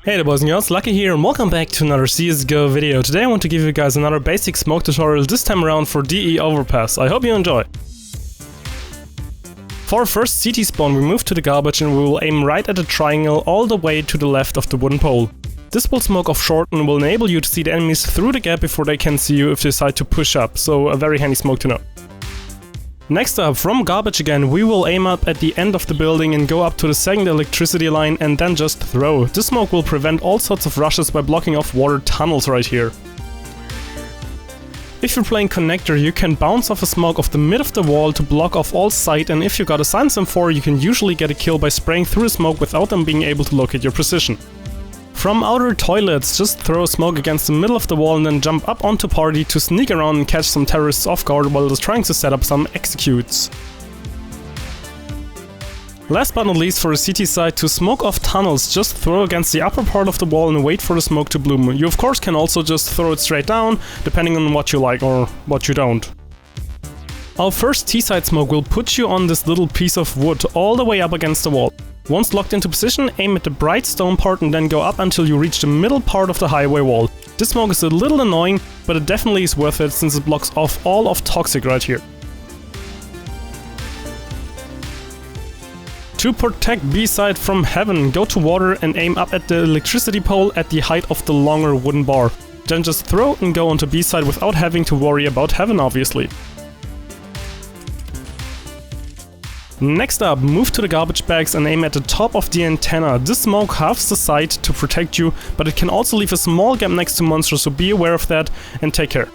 Hey there boys and girls, Lucky here and welcome back to another CSGO video. Today I want to give you guys another basic smoke tutorial, this time around for DE Overpass. I hope you enjoy. For our first CT spawn we move to the garbage and we will aim right at the triangle all the way to the left of the wooden pole. This will smoke off short and will enable you to see the enemies through the gap before they can see you if they decide to push up, so a very handy smoke to know. Next up, from garbage again, we will aim up at the end of the building and go up to the second electricity line and then just throw. This smoke will prevent all sorts of rushes by blocking off water tunnels right here. If you're playing connector, you can bounce off a smoke off the mid of the wall to block off all sight, and if you got a silence M4, you can usually get a kill by spraying through the smoke without them being able to locate your position. From outer toilets, just throw a smoke against the middle of the wall and then jump up onto party to sneak around and catch some terrorists off guard while they're trying to set up some executes. Last but not least, for the CT side, to smoke off tunnels, just throw against the upper part of the wall and wait for the smoke to bloom. You of course can also just throw it straight down, depending on what you like or what you don't. Our first T-side smoke will put you on this little piece of wood all the way up against the wall. Once locked into position, aim at the bright stone part and then go up until you reach the middle part of the highway wall. This smoke is a little annoying, but it definitely is worth it since it blocks off all of toxic right here. To protect B-side from heaven, go to water and aim up at the electricity pole at the height of the longer wooden bar. Then just throw and go onto B-side without having to worry about heaven, obviously. Next up, move to the garbage bags and aim at the top of the antenna. This smoke halves the sight to protect you, but it can also leave a small gap next to monsters, so be aware of that and take care.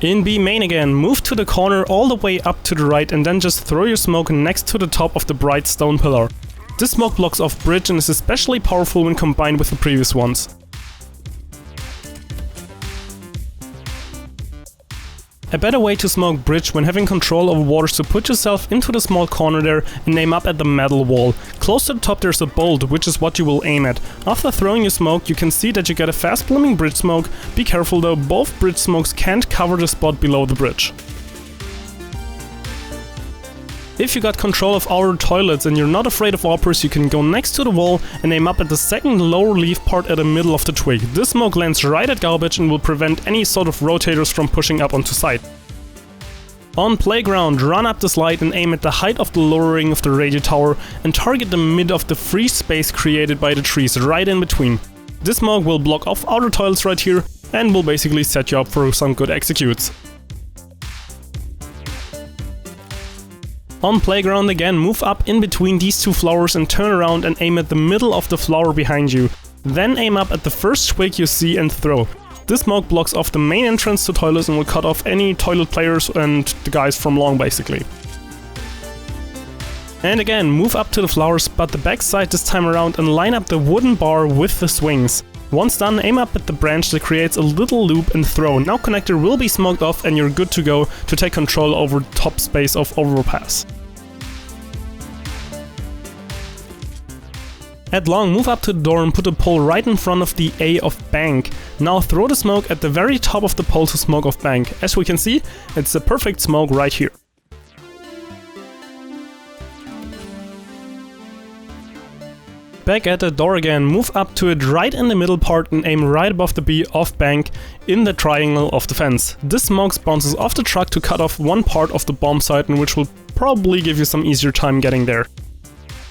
In B main again, move to the corner all the way up to the right and then just throw your smoke next to the top of the bright stone pillar. This smoke blocks off bridge and is especially powerful when combined with the previous ones. A better way to smoke bridge when having control over water is to put yourself into the small corner there and aim up at the metal wall. Close to the top there's a bolt, which is what you will aim at. After throwing your smoke, you can see that you get a fast blooming bridge smoke. Be careful though, both bridge smokes can't cover the spot below the bridge. If you got control of outer toilets and you're not afraid of AWPers, you can go next to the wall and aim up at the second lower leaf part at the middle of the twig. This smoke lands right at garbage and will prevent any sort of rotators from pushing up onto site. On playground, run up the slide and aim at the height of the lower ring of the radio tower and target the mid of the free space created by the trees right in between. This smoke will block off outer toilets right here and will basically set you up for some good executes. On playground again, move up in between these two flowers and turn around and aim at the middle of the flower behind you. Then aim up at the first twig you see and throw. This smoke blocks off the main entrance to toilets and will cut off any toilet players and the guys from long basically. And again, move up to the flowers but the back side this time around and line up the wooden bar with the swings. Once done, aim up at the branch that creates a little loop and throw. Now connector will be smoked off and you're good to go to take control over top space of Overpass. At long, move up to the door and put a pole right in front of the A of bank. Now throw the smoke at the very top of the pole to smoke off bank. As we can see, it's a perfect smoke right here. Back at the door again, move up to it right in the middle part and aim right above the B off bank in the triangle of the fence. This smoke bounces off the truck to cut off one part of the bomb site, and which will probably give you some easier time getting there.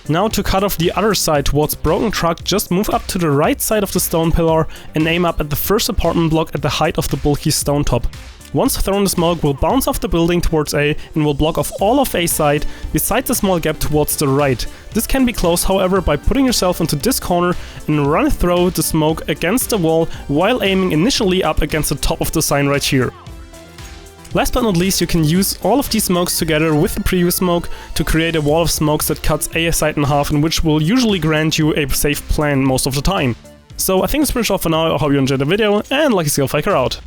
Now to cut off the other side towards broken truck, just move up to the right side of the stone pillar and aim up at the first apartment block at the height of the bulky stone top. Once thrown, the smoke will bounce off the building towards A and will block off all of A side, besides a small gap towards the right. This can be closed, however, by putting yourself into this corner and run through the smoke against the wall while aiming initially up against the top of the sign right here. Last but not least, you can use all of these smokes together with the previous smoke to create a wall of smokes that cuts A side in half and which will usually grant you a safe plan most of the time. So I think that's pretty much all for now. I hope you enjoyed the video and luckySkillFaker out.